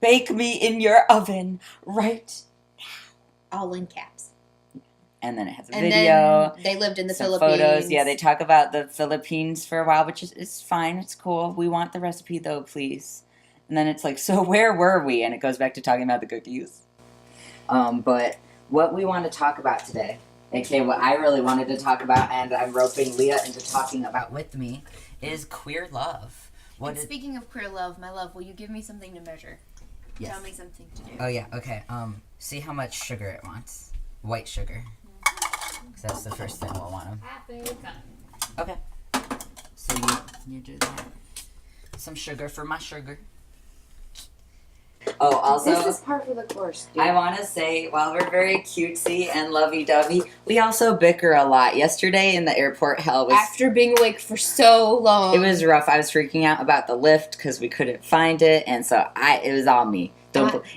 bake me in your oven right. All in caps. And then it has a And video. then they lived in the some Philippines. photos. Yeah, they talk about the Philippines for a while, which is it's fine. It's cool. We want the recipe, though, please. And then it's like, so where were we? And it goes back to talking about the cookies. But what we want to talk about today, aka what I really wanted to talk about, and I'm roping Leah into talking about with me, is queer love. Speaking of queer love, my love, will you give me something to measure? Yes. Tell me something to do. Oh, yeah. Okay. See how much sugar it wants. White sugar. Because that's the first thing we'll want them. Okay. So you do that. Some sugar for my sugar. Oh, also, This is part of the course, dude. I want to say, while we're very cutesy and lovey-dovey, we also bicker a lot. Yesterday in the airport, hell was... After being awake for so long. It was rough. I was freaking out about the lift because we couldn't find it, and so it was on me.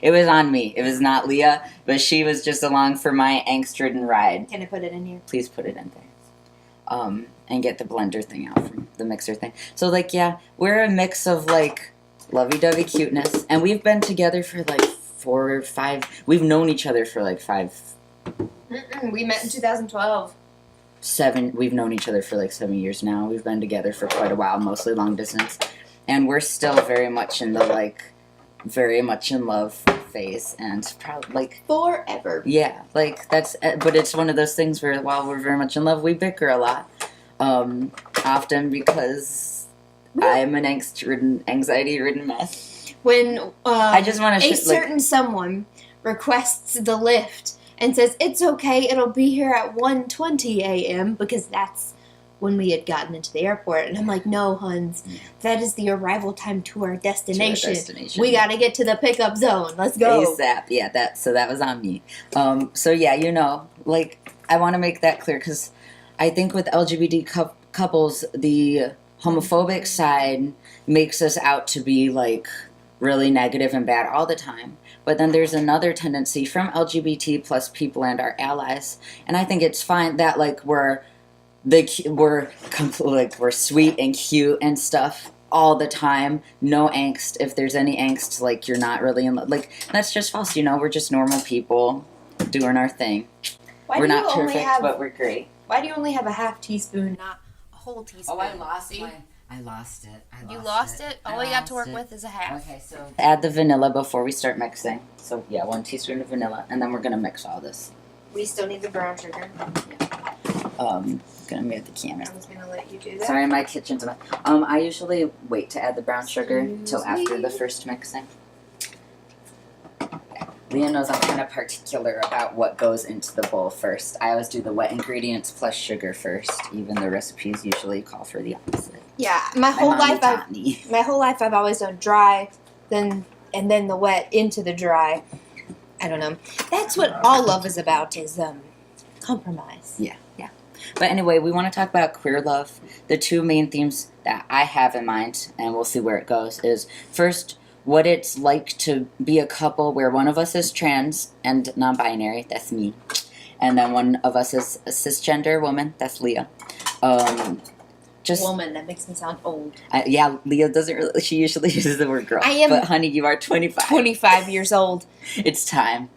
It was on me. It was not Leah, but she was just along for my angst-ridden ride. Can I put it in here? Please put it in there. And get the blender thing out from the mixer thing. So, like, yeah, we're a mix of, like, lovey-dovey cuteness. And we've been together for, like, 4 or 5... We've known each other for, like, 5... We met in 2012. 7... We've known each other for, like, 7 years now. We've been together for quite a while, mostly long distance. And we're still very much in the, like... very much in love phase, and probably like forever. Yeah, like that's. But it's one of those things where while we're very much in love, we bicker a lot, often because I'm an anxiety-ridden mess. When I just want to a certain someone requests the lift and says it's okay, it'll be here at 1:20 a.m. because that's when we had gotten into the airport, and I'm like, no, Huns, that is the arrival time to our destination. We gotta get to the pickup zone. Let's go. ASAP. Yeah, that was on me. So yeah, like I want to make that clear because I think with LGBT couples, the homophobic side makes us out to be like really negative and bad all the time. But then there's another tendency from LGBT plus people and our allies, and I think it's fine that like we're sweet and cute and stuff all the time. No angst. If there's any angst, like you're not really in love. Like that's just false. We're just normal people doing our thing. We're not perfect, but we're great. Why do you only have a half teaspoon, not a whole teaspoon? Oh, I lost it. I lost it. You lost it? All you got to work with is a half. Okay, so add the vanilla before we start mixing. So yeah, 1 teaspoon of vanilla, and then we're gonna mix all this. We still need the brown sugar. Gonna move the camera. I was gonna let you do that. Sorry, my kitchen's a mess. I usually wait to add the brown sugar till after the first mixing. Leah knows I'm kind of particular about what goes into the bowl first. I always do the wet ingredients plus sugar first. Even the recipes usually call for the opposite. Yeah, my whole life I've always done dry, and then the wet into the dry. I don't know. That's what all love is about, is compromise. Yeah. But anyway, we want to talk about queer love. The 2 main themes that I have in mind, and we'll see where it goes, is first, what it's like to be a couple where one of us is trans and non-binary, that's me, and then one of us is a cisgender woman, that's Leah. Woman, that makes me sound old. Yeah, Leah doesn't really, she usually uses the word girl. But honey, you are 25. 25 years old. It's time.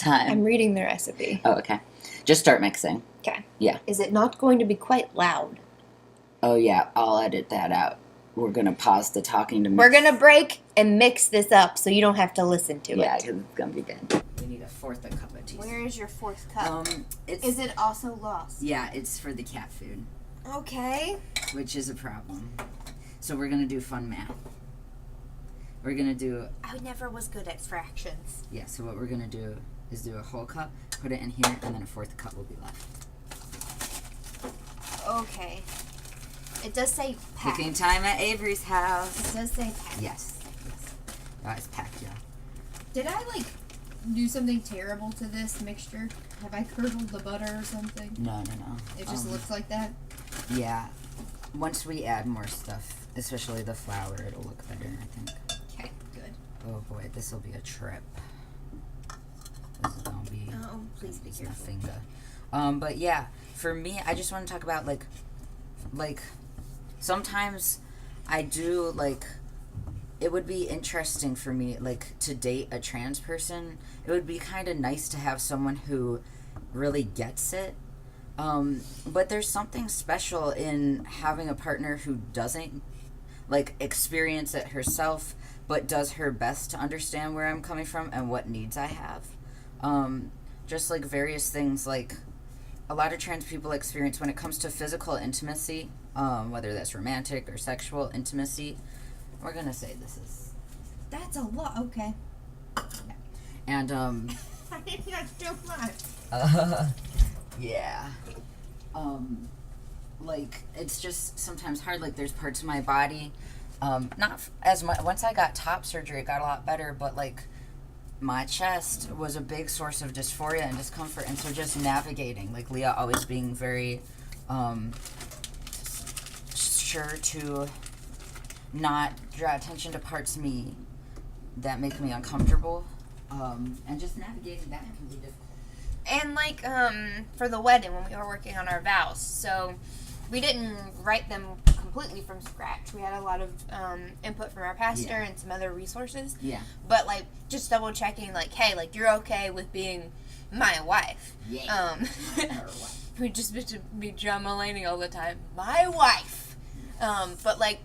I'm reading the recipe. Oh, okay. Just start mixing. Okay. Yeah. Is it not going to be quite loud? Oh, yeah. I'll edit that out. We're going to pause the talking to mix. We're going to break and mix this up so you don't have to listen to it. Yeah, because it's going to be good. We need a 1/4 cup of tea. Where is your 4th cup? Is it also lost? Yeah, it's for the cat food. Okay. Which is a problem. So we're going to do fun math. We're going to do... I never was good at fractions. Yeah, so what we're going to do is do a whole cup, put it in here, and then a 4th cup will be left. Okay. It does say packed. Cooking time at Avery's house. It does say packed. Yes. That is packed, yeah. Did I, do something terrible to this mixture? Have I curdled the butter or something? No. It just looks like that? Yeah. Once we add more stuff, especially the flour, it'll look better, I think. Okay, good. Oh boy, this will be a trip. This is gonna be... Oh, please be careful. Nothing good. But yeah, for me, I just want to talk about, like, sometimes I do, it would be interesting for me, like, to date a trans person. It would be kind of nice to have someone who really gets it. But there's something special in having a partner who doesn't, like, experience it herself, but does her best to understand where I'm coming from and what needs I have. Just, like, various things, like, a lot of trans people experience when it comes to physical intimacy, whether that's romantic or sexual intimacy. We're gonna say this is... That's a lot. Okay. And, That's too much. yeah. Like, it's just sometimes hard. Like, there's parts of my body, not as much. Once I got top surgery, it got a lot better, but, like, my chest was a big source of dysphoria and discomfort. And so just navigating, like, Leah always being very, sure to not draw attention to parts of me that make me uncomfortable, and just navigating that can be difficult. And like for the wedding when we were working on our vows, so we didn't write them completely from scratch. We had a lot of input from our pastor and some other resources. Yeah. But like just double checking, like, hey, like you're okay with being my wife. Yeah. We just be drama-laning all the time. My wife. But like,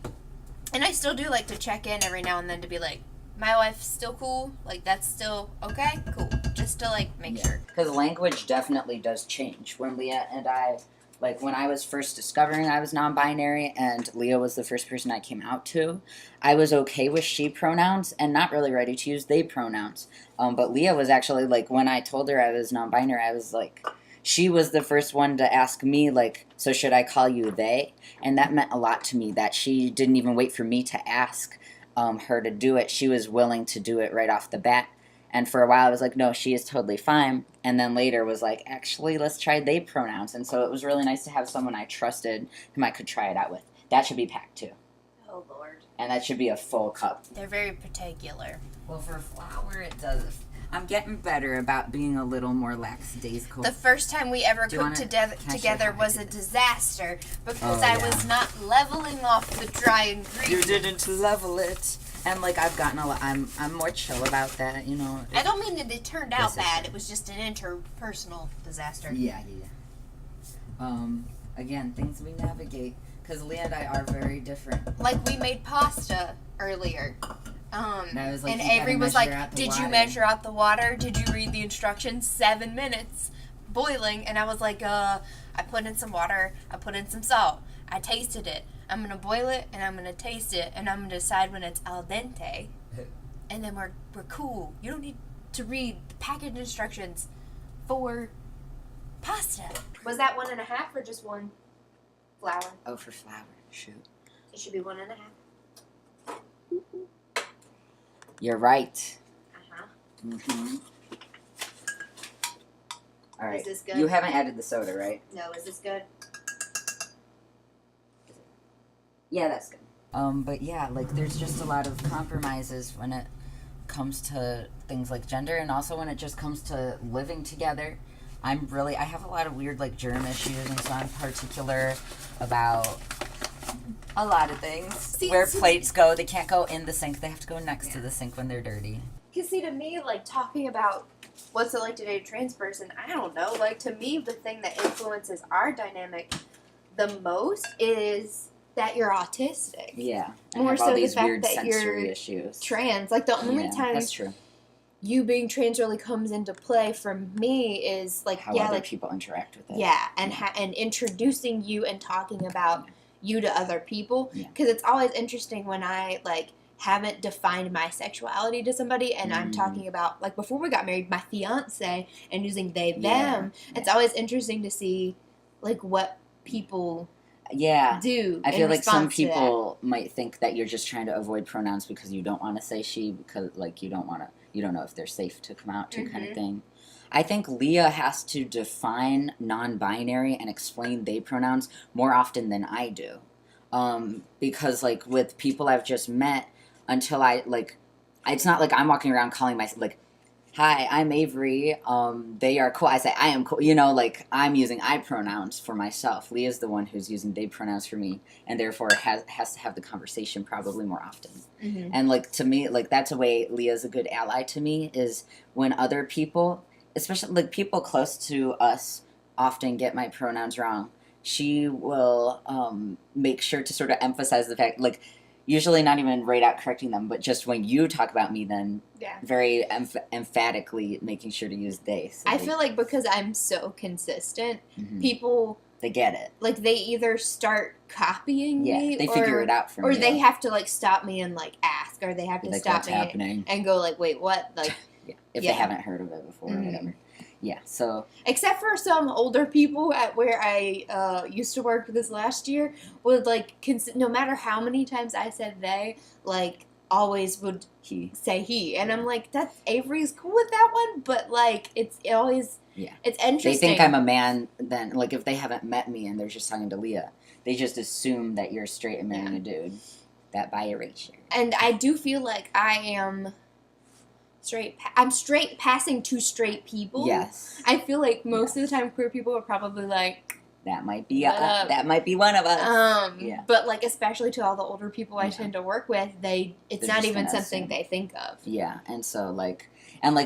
and I still do like to check in every now and then to be like, my wife's still cool? Like, that's still okay? Cool. Just to, like, make sure. Because language definitely does change. When Leah and I, like, when I was first discovering I was non-binary and Leah was the first person I came out to, I was okay with she pronouns and not really ready to use they pronouns. But Leah was actually, like, when I told her I was non-binary, I was, like, she was the first one to ask me, like, so should I call you they? And that meant a lot to me, that she didn't even wait for me to ask her to do it. She was willing to do it right off the bat. And for a while I was like, no, she is totally fine. And then later was like, actually, let's try they pronouns. And so it was really nice to have someone I trusted whom I could try it out with. That should be packed too. Oh, Lord. And that should be a full cup. They're very particular. Well, for flour, it does. I'm getting better about being a little more lackadaisical. The first time we ever cooked together was a disaster because I was not leveling off the dry ingredients. You didn't level it. And, like, I've gotten a lot. I'm more chill about that, you know. I don't mean that it turned out bad. It was just an interpersonal disaster. Yeah. Again, things we navigate. Because Leah and I are very different. Like, we made pasta earlier. And I was like, and Avery was like, did you measure out the water? Did you read the instructions? 7 minutes boiling. And I was like, I put in some water. I put in some salt. I tasted it. I'm going to boil it, and I'm going to taste it, and I'm going to decide when it's al dente. And then we're cool. You don't need to read the package instructions for pasta. Was that 1.5 or just 1 flour? Oh, for flour. Shoot. It should be 1.5. You're right. Uh-huh. Mm-hmm. All right. Is this good? You haven't added the soda, right? No, is this good? Yeah, that's good. But yeah, like, there's just a lot of compromises when it comes to things like gender, and also when it just comes to living together. I have a lot of weird, like, germ issues, and so I'm particular about a lot of things. Where plates go, they can't go in the sink. They have to go next to the sink when they're dirty. Because, see, to me, like, talking about what's it like to date a trans person, I don't know. Like, to me, the thing that influences our dynamic the most is that you're autistic. Yeah. More so the fact that sensory you're issues. trans. Like, the only time that's true. you being trans really comes into play for me is, like, how other people interact with it. Yeah, and introducing you and talking about you to other people. Because it's always interesting when I, like, haven't defined my sexuality to somebody and I'm talking about, like, before we got married, my fiance, and using they, them. It's always interesting to see, like, what people do. I feel like some people might think that you're just trying to avoid pronouns because you don't want to say she, because, like, you don't know if they're safe to come out to, kind of thing. I think Leah has to define non-binary and explain they pronouns more often than I do. Because, like, with people I've just met, until I, like, it's not like I'm walking around calling myself, like, hi, I'm Avery. They are cool. I say I am cool. You know, like I'm using I pronouns for myself. Leah's the one who's using they pronouns for me, and therefore has to have the conversation probably more often. Mm-hmm. And like to me, like that's a way Leah's a good ally to me is when other people, especially like people close to us, often get my pronouns wrong. She will make sure to sort of emphasize the fact, like usually not even right out correcting them, but just when you talk about me, then very emphatically making sure to use they. So I feel like because I'm so consistent, Mhm. people They get it. like they either start copying me, they figure it out from or you. they have to like stop me and like ask, or they have to like, stop what's me happening? and go like, wait, what? Like, if they haven't heard of it before or whatever. Yeah, so except for some older people at where I used to work this last year would like no matter how many times I said they, like always would say he, and I'm like, that's Avery's cool with that one, but like it's always it's interesting. They think I'm a man. Then like if they haven't met me and they're just talking to Leah, they just assume that you're straight and marrying a dude. That bi erasure. And I do feel like I am straight. I'm straight passing to straight people. Yes. I feel like most of the time queer people are probably like, that might be that might be one of us. But like especially to all the older people I tend to work with, it's They're not just even gonna something assume. they think of. Yeah, and so like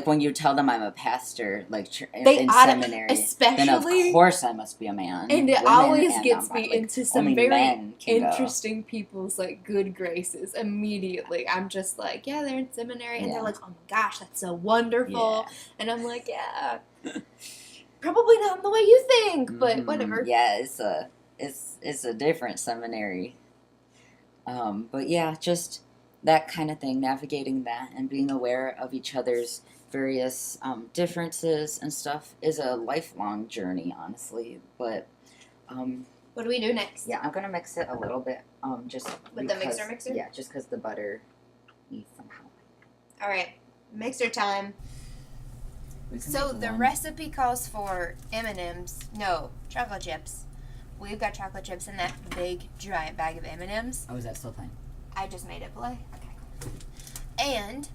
when you tell them I'm a pastor, like they in seminary, especially, then of course I must be a man. And it always gets me like, into some very interesting people's like good graces immediately. I'm just like, yeah, they're in seminary, and they're like, oh my gosh, that's so wonderful, and I'm like, yeah. Probably not in the way you think, but whatever. Yeah, it's a different seminary. But yeah, just that kind of thing, navigating that and being aware of each other's various differences and stuff is a lifelong journey, honestly. But what do we do next? Yeah, I'm gonna mix it a little bit. Just with the mixer. Yeah, just because the butter needs somehow. All right, mixer time. So the recipe calls for M&Ms. No, chocolate chips. We've got chocolate chips in that big, giant bag of M&Ms. Oh, is that still playing? I just made it play. Okay, cool. And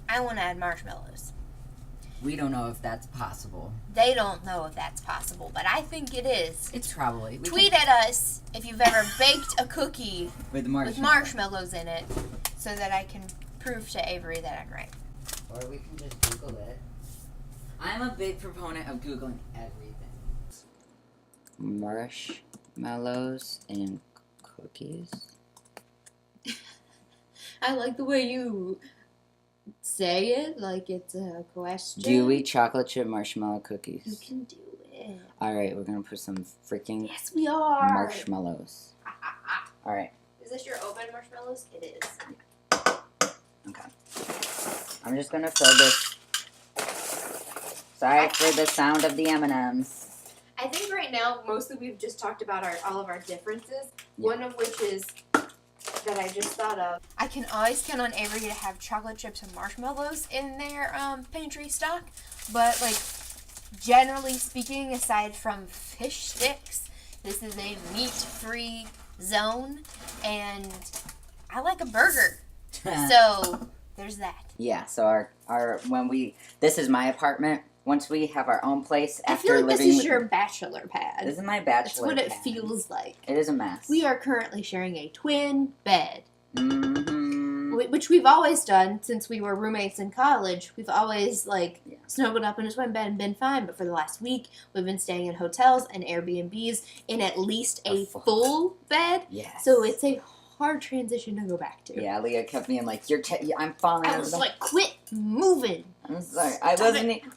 I want to add marshmallows. We don't know if that's possible. They don't know if that's possible, but I think it is. It's probably. Tweet at us if you've ever baked a cookie with marshmallows in it so that I can prove to Avery that I'm right. Or we can just Google it. I'm a big proponent of Googling everything. Marshmallows and cookies. I like the way you say it, like it's a question. Do you eat chocolate chip marshmallow cookies? You can do it. Alright, we're going to put some freaking we are. Marshmallows. Alright. Is this your open marshmallows? It is. Okay. I'm just going to fill this. Sorry for the sound of the M&Ms. I think right now, mostly we've just talked about all of our differences. One of which is that I just thought of. I can always count on Avery to have chocolate chips and marshmallows in their pantry stock. But, like, generally speaking, aside from fish sticks, this is a meat-free zone. And I like a burger. So there's that. Yeah, so this is my apartment. Once we have our own place, I feel like this is your bachelor pad. This is my bachelor pad. That's what it feels like. It is a mess. We are currently sharing a twin bed. Mm-hmm. Which we've always done since we were roommates in college. We've always, snuggled up in a twin bed and been fine. But for the last week, we've been staying in hotels and Airbnbs in at least a full bed. Yes. So it's a hard transition to go back to. Yeah, Leah kept being like, I'm falling I was like, quit moving. I'm sorry.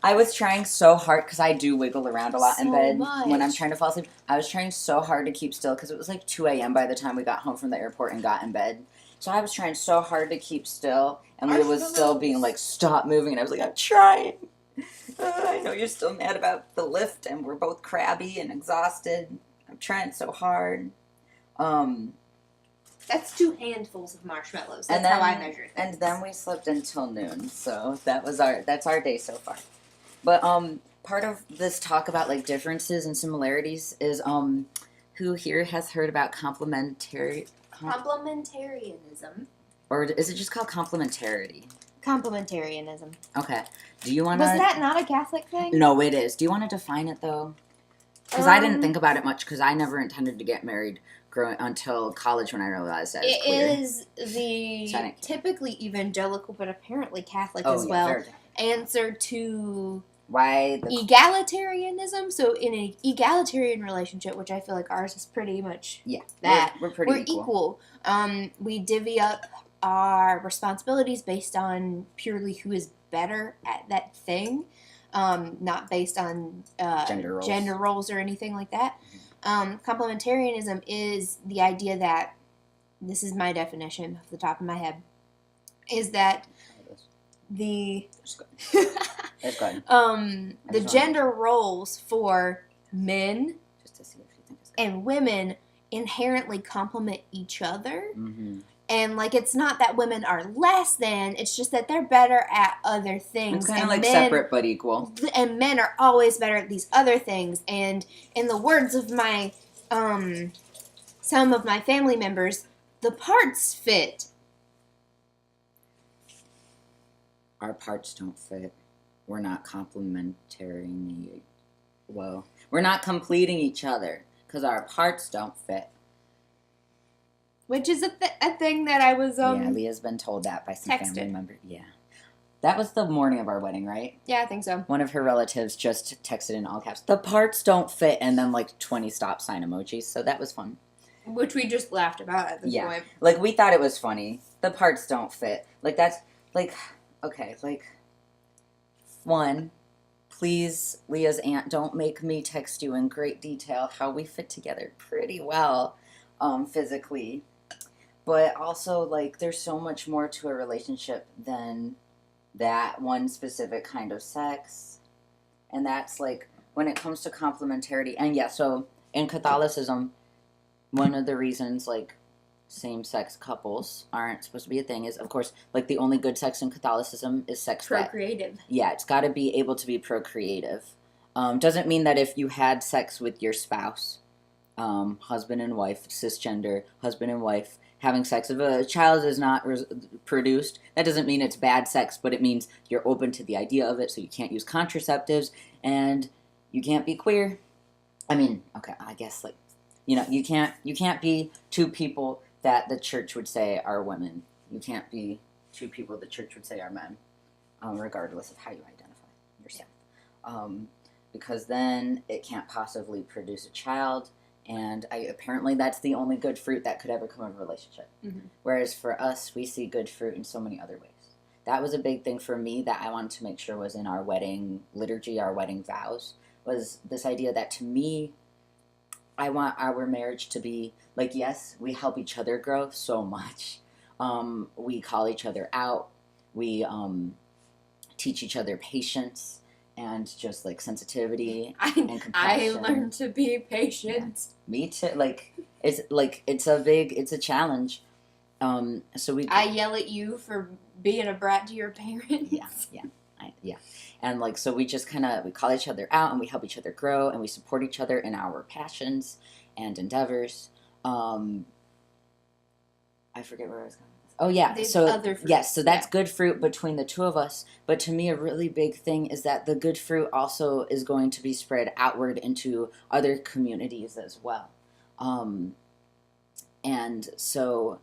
I was trying so hard because I do wiggle around a lot in bed when I'm trying to fall asleep. I was trying so hard to keep still because it was like 2 a.m. by the time we got home from the airport and got in bed. So I was trying so hard to keep still, and Leah was still being like, stop moving. And I was like, I'm trying. I know you're still mad about the lift, and we're both crabby and exhausted. I'm trying so hard. That's 2 handfuls of marshmallows. That's how I measure things. And then we slept until noon. So that's our day so far. But part of this talk about like differences and similarities is who here has heard about complementarianism? Or is it just called complementarity? Complementarianism. Okay. Do you want to... Was that not a Catholic thing? No, it is. Do you want to define it, though? Because I didn't think about it much, because I never intended to get married until college when I realized that it's queer. It is the typically evangelical, but apparently Catholic as well, answer to egalitarianism. So in an egalitarian relationship, which I feel like ours is pretty much that, we're pretty equal. We divvy up our responsibilities based on purely who is better at that thing. Not based on gender roles or anything like that. Complementarianism is the idea that, this is my definition off the top of my head, is that the gender roles for men and women inherently complement each other. Mm-hmm. And, like, it's not that women are less than, it's just that they're better at other things. It's kind of like separate but equal. And men are always better at these other things. And in the words of my, some of my family members, the parts fit. Our parts don't fit. We're not complementing. Well, we're not completing each other because our parts don't fit. Which is a thing that I was, yeah, Leah's been told that by some family member. Yeah. That was the morning of our wedding, right? Yeah, I think so. One of her relatives just texted in all caps, "The parts don't fit," and then, like, 20 stop sign emojis, so that was fun. Which we just laughed about at the point. Like, we thought it was funny. The parts don't fit. Like, that's, like, okay, like, one, please, Leah's aunt, don't make me text you in great detail how we fit together pretty well, physically. But also, like, there's so much more to a relationship than that one specific kind of sex. And that's, like, when it comes to complementarity. And, yeah, so in Catholicism, one of the reasons, like, same-sex couples aren't supposed to be a thing is, of course, like, the only good sex in Catholicism is sex procreative. It's got to be able to be procreative. Doesn't mean that if you had sex with your spouse, husband and wife, cisgender, husband and wife, having sex, if a child is not produced, that doesn't mean it's bad sex, but it means you're open to the idea of it, so you can't use contraceptives, and you can't be queer. I mean, okay, I guess, like, you know, you can't be two people that the church would say are women. You can't be two people the church would say are men, regardless of how you identify yourself. Because then it can't possibly produce a child, and apparently that's the only good fruit that could ever come of a relationship. Mm-hmm. Whereas for us, we see good fruit in so many other ways. That was a big thing for me that I wanted to make sure was in our wedding liturgy, our wedding vows, was this idea that, to me, I want our marriage to be, like, yes, we help each other grow so much. We call each other out. We teach each other patience and just, like, sensitivity and compassion. I learned to be patient. Yeah. Me too. Like, it's a challenge. So I yell at you for being a brat to your parents. Yeah. And, like, so we just we call each other out, and we help each other grow, and we support each other in our passions and endeavors. I forget where I was going. Oh, yeah. So that's good fruit between the two of us. But to me, a really big thing is that the good fruit also is going to be spread outward into other communities as well. And so,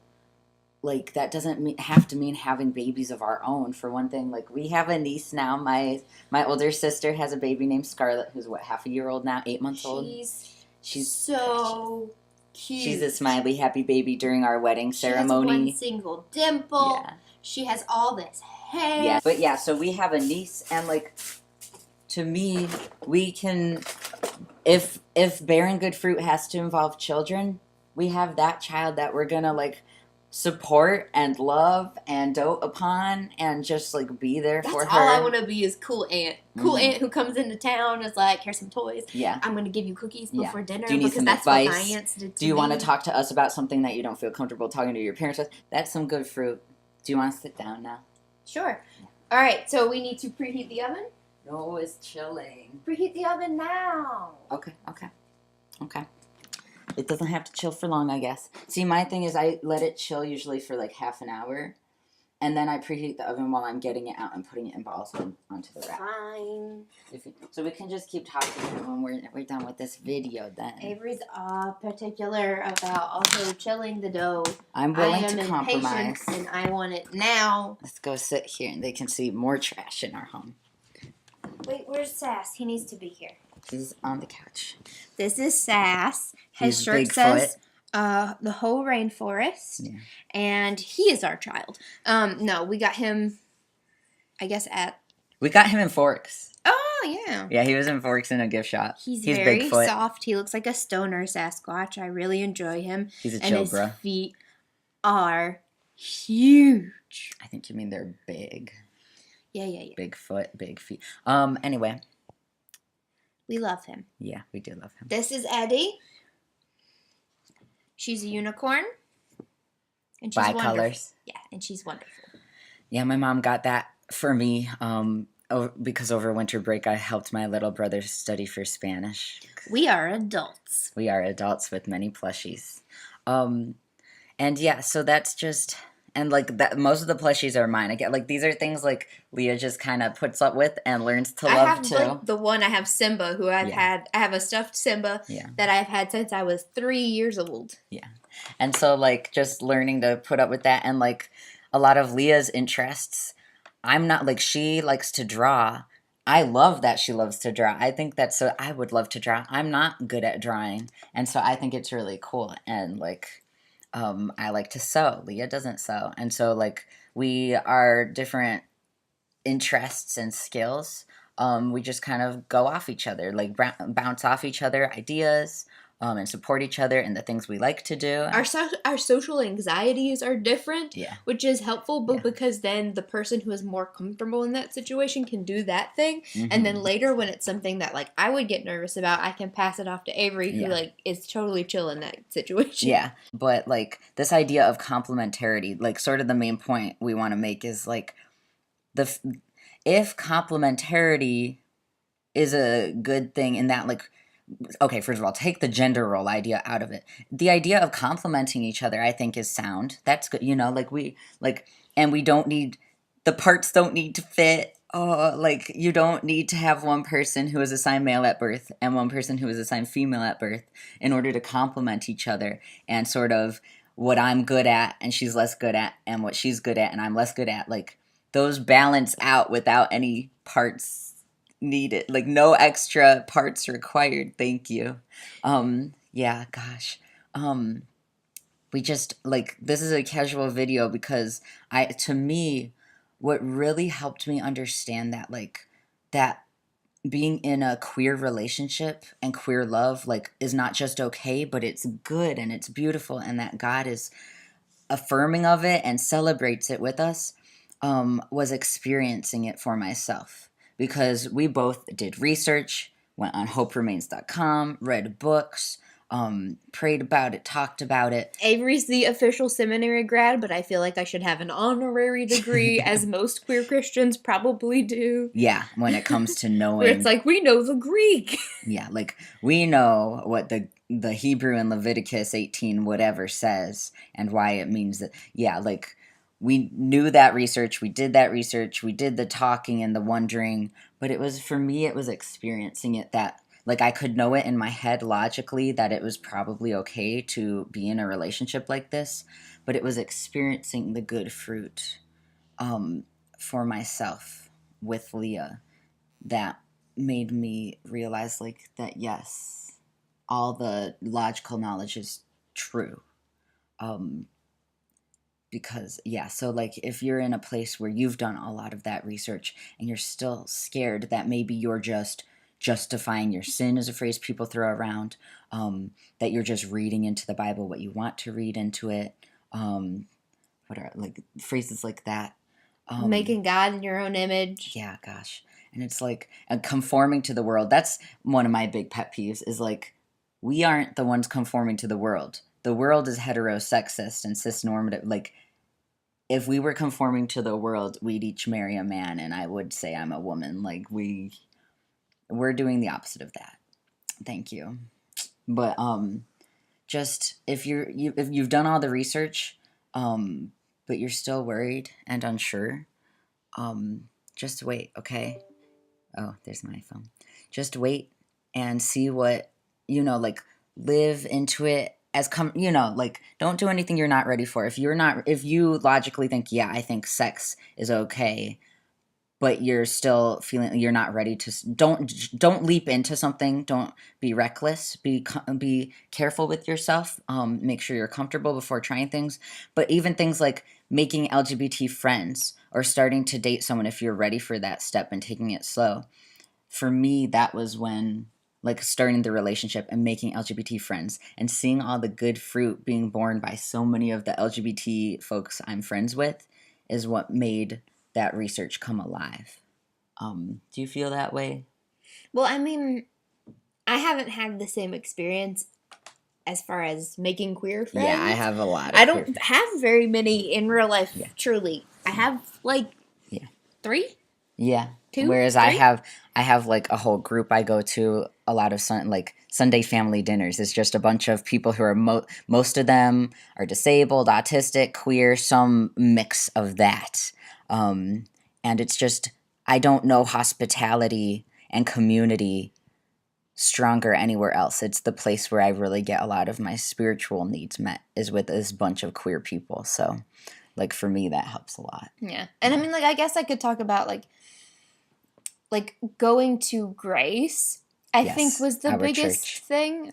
like, that doesn't have to mean having babies of our own. For one thing, like, we have a niece now. My older sister has a baby named Scarlett, who's, half a year old now, 8 months old. She's so cute. She's a smiley, happy baby during our wedding ceremony. She has one single dimple. Yeah. She has all this hair. Yeah, but yeah, so we have a niece, and, like, to me, we can, if bearing good fruit has to involve children, we have that child that we're gonna, like, support and love and dote upon and just, like, be there for her. That's all I want to be, is cool aunt. Cool aunt who comes into town, is like, here's some toys. Yeah. I'm going to give you cookies before dinner. Do you need because some that's advice? What my aunts did to Do you me. want to talk to us about something that you don't feel comfortable talking to your parents with? That's some good fruit. Do you want to sit down now? Sure. All right, so we need to preheat the oven? No, it's chilling. Preheat the oven now. Okay. It doesn't have to chill for long, I guess. See, my thing is I let it chill usually for, like, half an hour. And then I preheat the oven while I'm getting it out and putting it in balls onto the wrap. Fine. So we can just keep talking when we're done with this video then. Avery's particular about also chilling the dough. I'm willing to compromise. And I want it now. Let's go sit here and they can see more trash in our home. Wait, where's Sass? He needs to be here. He's on the couch. This is Sass. His shirt Bigfoot. says the whole rainforest. Yeah. And he is our child. No, we got him, I guess, We got him in Forks. Oh, yeah. Yeah, he was in Forks in a gift shop. He's very Bigfoot. soft. He looks like a stoner Sasquatch. I really enjoy him. He's a And chobra. his feet are huge. I think you mean they're big. Yeah. Bigfoot, big feet. Anyway. We love him. Yeah, we do love him. This is Eddie. She's a unicorn. And she's Bicolors. wonderful. Yeah, and she's wonderful. Yeah, my mom got that for me because over winter break I helped my little brother study for Spanish. We are adults. We are adults with many plushies. And yeah, so that's just... And, like, that, most of the plushies are mine. I get, like, these are things, like, Leah just kind of puts up with and learns to love, too. Like, the one I have Simba, who I've had. I have a stuffed Simba that I've had since I was 3 years old. Yeah. And so, like, just learning to put up with that. And, like, a lot of Leah's interests, I'm not, like, she likes to draw. I love that she loves to draw. I think that's so... I would love to draw. I'm not good at drawing. And so I think it's really cool. And, like... I like to sew. Leah doesn't sew. And so, like, we are different interests and skills. We just kind of go off each other, like, bounce off each other ideas, and support each other in the things we like to do. Our social anxieties are different, which is helpful, but because then the person who is more comfortable in that situation can do that thing, and then later when it's something that, like, I would get nervous about, I can pass it off to Avery, who, like, is totally chill in that situation. Yeah, but, like, this idea of complementarity, like, sort of the main point we want to make is, like, if complementarity is a good thing in that, like, okay, first of all, take the gender role idea out of it. The idea of complementing each other, I think, is sound. That's good. You know, and we don't need, the parts don't need to fit. Oh, like, you don't need to have one person who is assigned male at birth and one person who is assigned female at birth in order to complement each other and sort of what I'm good at and she's less good at and what she's good at and I'm less good at. Like, those balance out without any parts needed, like no extra parts required. Thank you. Yeah, gosh. We just, like, this is a casual video because to me, what really helped me understand that, like, that being in a queer relationship and queer love, like, is not just okay, but it's good and it's beautiful, and that God is affirming of it and celebrates it with us, was experiencing it for myself. Because we both did research, went on hoperemains.com, read books, prayed about it, talked about it. Avery's the official seminary grad, but I feel like I should have an honorary degree, as most queer Christians probably do. Yeah, when it comes to knowing... Where it's like, we know the Greek. Yeah, like, we know what the Hebrew in Leviticus 18 whatever says, and why it means that... Yeah, like... We knew that research, we did that research, we did the talking and the wondering, but it was, for me, it was experiencing it that, like, I could know it in my head logically that it was probably okay to be in a relationship like this, but it was experiencing the good fruit for myself with Leah that made me realize, like, that yes, all the logical knowledge is true. Because, yeah, so, like, if you're in a place where you've done a lot of that research and you're still scared that maybe you're just justifying your sin, is a phrase people throw around, that you're just reading into the Bible what you want to read into it, what are, like, phrases like that. Making God in your own image. Yeah, gosh. And it's, like, conforming to the world. That's one of my big pet peeves, is, like, we aren't the ones conforming to the world. The world is heterosexist and cisnormative. Like, if we were conforming to the world, we'd each marry a man, and I would say I'm a woman. Like, we're doing the opposite of that. Thank you. But just if you've done all the research, but you're still worried and unsure, just wait, okay? Oh, there's my phone. Just wait and see what, like live into it as like don't do anything you're not ready for. If you logically think, yeah, I think sex is okay, but you're still feeling you're not ready to, don't leap into something. Don't be reckless. Be careful with yourself. Make sure you're comfortable before trying things. But even things like making LGBT friends or starting to date someone, if you're ready for that step and taking it slow. For me, that was when, like, starting the relationship and making LGBT friends and seeing all the good fruit being born by so many of the LGBT folks I'm friends with is what made that research come alive. Do you feel that way? Well, I mean, I haven't had the same experience as far as making queer friends. Yeah, I have a lot. I don't have very many in real life, truly. I have, like, 3? Yeah. 2? Whereas 3? I have like a whole group I go to a lot of Sunday family dinners. It's just a bunch of people who are most of them are disabled, autistic, queer, some mix of that. And it's just, I don't know hospitality and community stronger anywhere else. It's the place where I really get a lot of my spiritual needs met is with this bunch of queer people. So, like, for me, that helps a lot. Yeah. And I mean, like, I guess I could talk about, like going to Grace, I think was the biggest thing.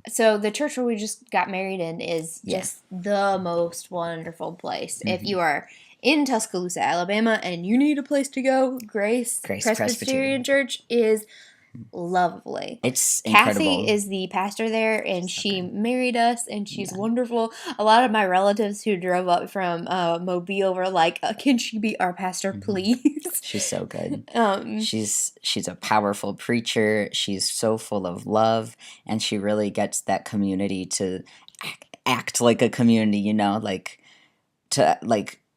So the church where we just got married in is just the most wonderful place. If you are in Tuscaloosa, Alabama, and you need a place to go, Grace Presbyterian Church is lovely. It's incredible. Kathy is the pastor there, and she married us, and she's wonderful. A lot of my relatives who drove up from Mobile were like, "Can she be our pastor, please?" She's so good. She's a powerful preacher. She's so full of love, and she really gets that community to act like a community. To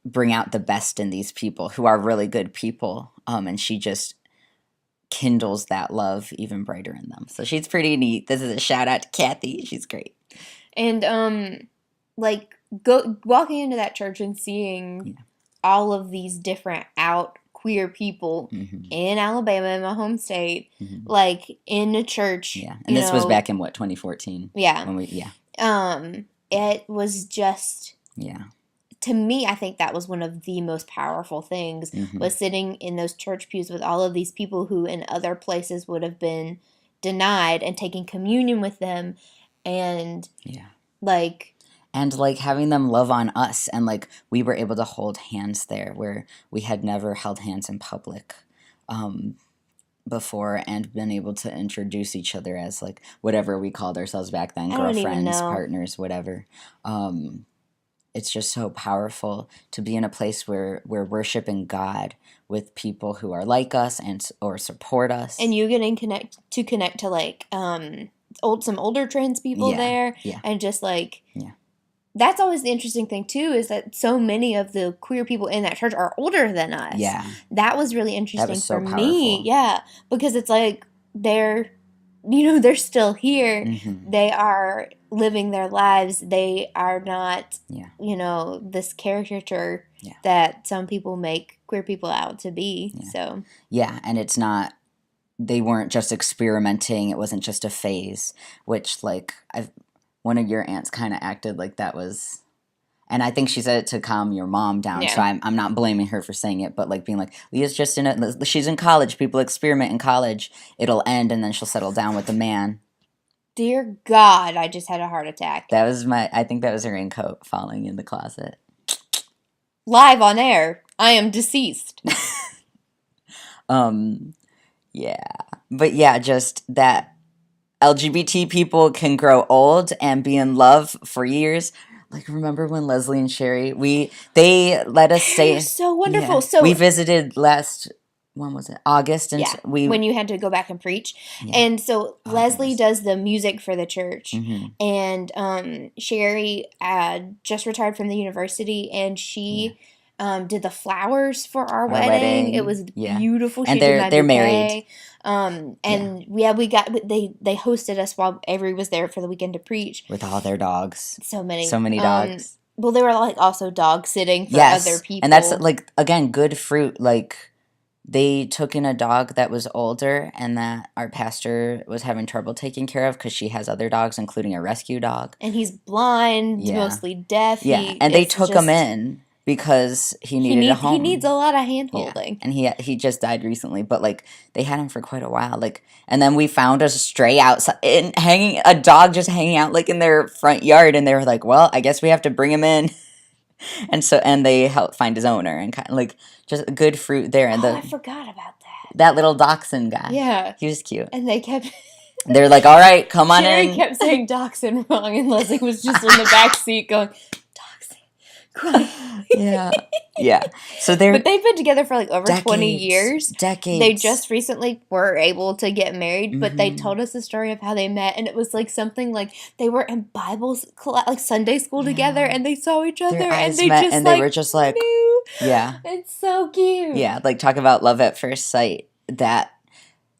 bring out the best in these people who are really good people. And she just kindles that love even brighter in them. So she's pretty neat. This is a shout out to Kathy. She's great. And walking into that church and seeing all of these different out queer people in Alabama, in my home state, like in a church. Yeah. And this was back in 2014? Yeah. It was just to me, I think that was one of the most powerful things, was sitting in those church pews with all of these people who in other places would have been denied, and taking communion with them, and having them love on us, and we were able to hold hands there where we had never held hands in public before, and been able to introduce each other as whatever we called ourselves back then, girlfriends, partners, whatever. It's just so powerful to be in a place where we're worshiping God with people who are like us or support us. And you getting connect to some older trans people there. Yeah. And just that's always the interesting thing too, is that so many of the queer people in that church are older than us. Yeah. That was really interesting so for powerful. me. Yeah. Because it's they're still here. They are living their lives. They are not, this caricature that some people make queer people out to be. Yeah. So. Yeah, and it's not, they weren't just experimenting. It wasn't just a phase, which one of your aunts kind of acted like that was, and I think she said it to calm your mom down. Yeah. So I'm not blaming her for saying it, but being Leah's just in it. She's in college. People experiment in college. It'll end, and then she'll settle down with a man. Dear God, I just had a heart attack. I think that was her raincoat falling in the closet. Live on air. I am deceased. Yeah. But yeah, just that LGBT people can grow old and be in love for years. Remember when Leslie and Sherry, they let us stay. So wonderful. Yeah. So we visited when was it? August, and when you had to go back and preach. Yeah. And so Leslie does the music for the church, and Sherry just retired from the university, and she did the flowers for our wedding. It was beautiful. And they're married. We got they hosted us while Avery was there for the weekend to preach with all their dogs. So many dogs. Well, they were like also dog sitting for Yes, other people. and that's like again good fruit. Like they took in a dog that was older and that our pastor was having trouble taking care of because she has other dogs, including a rescue dog. And he's blind, Yeah. mostly deaf. Yeah, and they took him in because he needed a home. He needs a lot of hand Yeah, holding. and he just died recently, but like they had him for quite a while. Like, and then we found a stray outside, a dog just hanging out like in their front yard, and they were like, "Well, I guess we have to bring him in." And they helped find his owner and kind of like just good fruit there. And I forgot about that. That little dachshund guy. Yeah, he was cute. And they kept. They're like, "All right, come on Sherry in." kept saying dachshund wrong, and Leslie was just in the back seat going, "Dachshund." Yeah. So but they've been together for like over 20 years. Decades. They just recently were able to get married, but they told us the story of how they met, and it was like something like they were in Bible class, like Sunday school together, and they saw each other, and they met, just and they were just like, knew. Yeah, it's so cute. Yeah, like talk about love at first sight that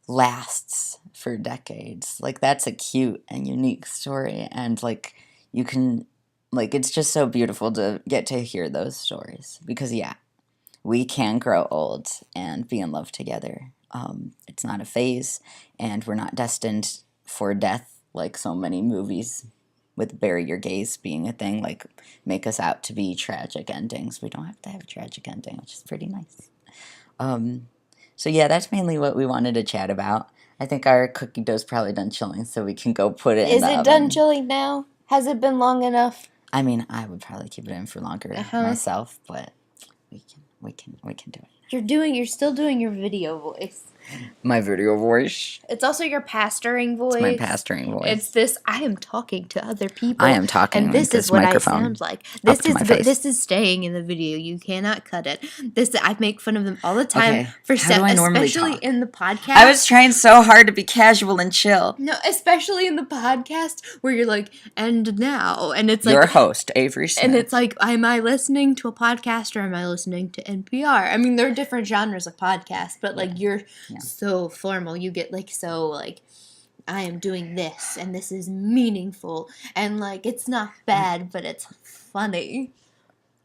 lasts for decades. Like that's a cute and unique story, and like you can. Like, it's just so beautiful to get to hear those stories because, yeah, we can grow old and be in love together. It's not a phase, and we're not destined for death like so many movies with bury your gaze being a thing, like make us out to be tragic endings. We don't have to have a tragic ending, which is pretty nice. So, yeah, that's mainly what we wanted to chat about. I think our cookie dough's probably done chilling, so we can go put it in the oven. Is it done chilling now? Has it been long enough? I mean, I would probably keep it in for longer myself, but we can do it. You're still doing your video voice. My video voice. It's also your pastoring voice. It's my pastoring voice. It's this. I am talking to other people. I am talking. And this is what I sound like. This is staying in the video. You cannot cut it. I make fun of them all the time for especially in the podcast. I was trying so hard to be casual and chill. No, especially in the podcast where you're like, and now, and it's like your host Avery Smith. And it's like, am I listening to a podcast or am I listening to NPR? I mean, there are different genres of podcasts, but like you're so formal. You get like so like I am doing this and this is meaningful and like it's not bad, but it's funny.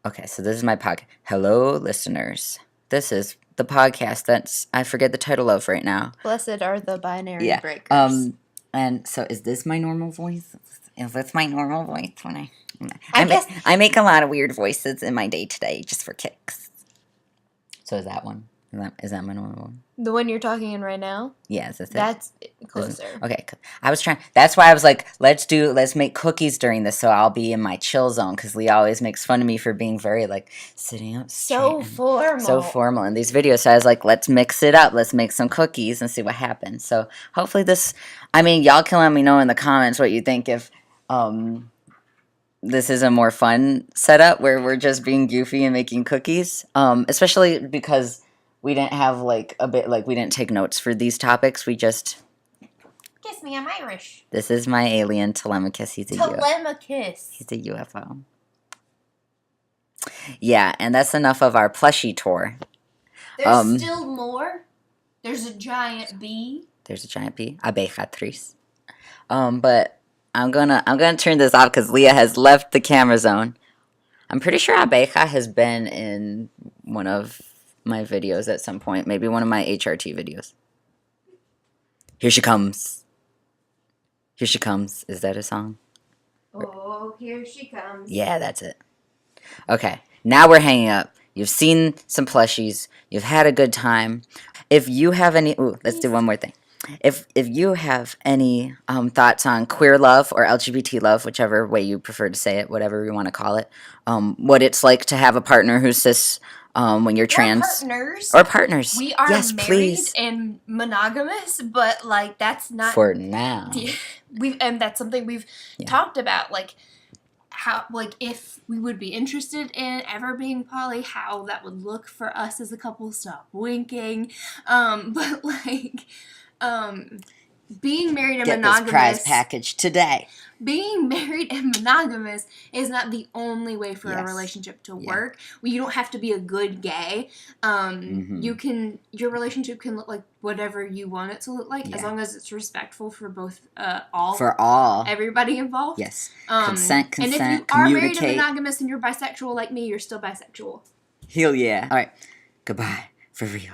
Okay, so this is my podcast. Hello, listeners. This is the podcast that's I forget the title of right now. Blessed are the binary breakers. And so is this my normal voice? Is this my normal voice when I make a lot of weird voices in my day to day just for kicks. So is that one? Is that my normal one? The one you're talking in right now? Yeah, is this That's closer. Okay, I was trying. That's why I was like, let's make cookies during this, so I'll be in my chill zone. Because Leah always makes fun of me for being very like sitting up so formal in these videos. So I was like, let's mix it up. Let's make some cookies and see what happens. So hopefully this. I mean, y'all can let me know in the comments what you think if this is a more fun setup where we're just being goofy and making cookies. Especially because we didn't have we didn't take notes for these topics. We just kiss me. I'm Irish. This is my alien Telemachus. He's a UFO. Yeah, and that's enough of our plushie tour. There's still more. There's a giant bee. Abejatriz. But I'm gonna turn this off because Leah has left the camera zone. I'm pretty sure Abeja has been in one of my videos at some point, maybe one of my HRT videos. Here she comes. Here she comes. Is that a song? Oh, here she comes. Yeah, that's it. Okay, now we're hanging up. You've seen some plushies. You've had a good time. If you have any... Ooh, let's do one more thing. If you have any thoughts on queer love or LGBT love, whichever way you prefer to say it, whatever you want to call it, what it's like to have a partner who's cis when you're trans. Or partners. We are married and monogamous, but like that's not... For now. And that's something we've talked about, like how, like if we would be interested in ever being poly, how that would look for us as a couple. Stop winking. But like... being married and Get monogamous. this prize package today. Being married and monogamous is not the only way for a Yes. relationship to Yeah. work. You don't have to be a good gay. Your relationship can look like whatever you want it to look like, as long as it's respectful for both everybody involved. Yes. Consent, and if you are married and monogamous and you're bisexual like me, you're still bisexual. Hell yeah. All right. Goodbye. For real.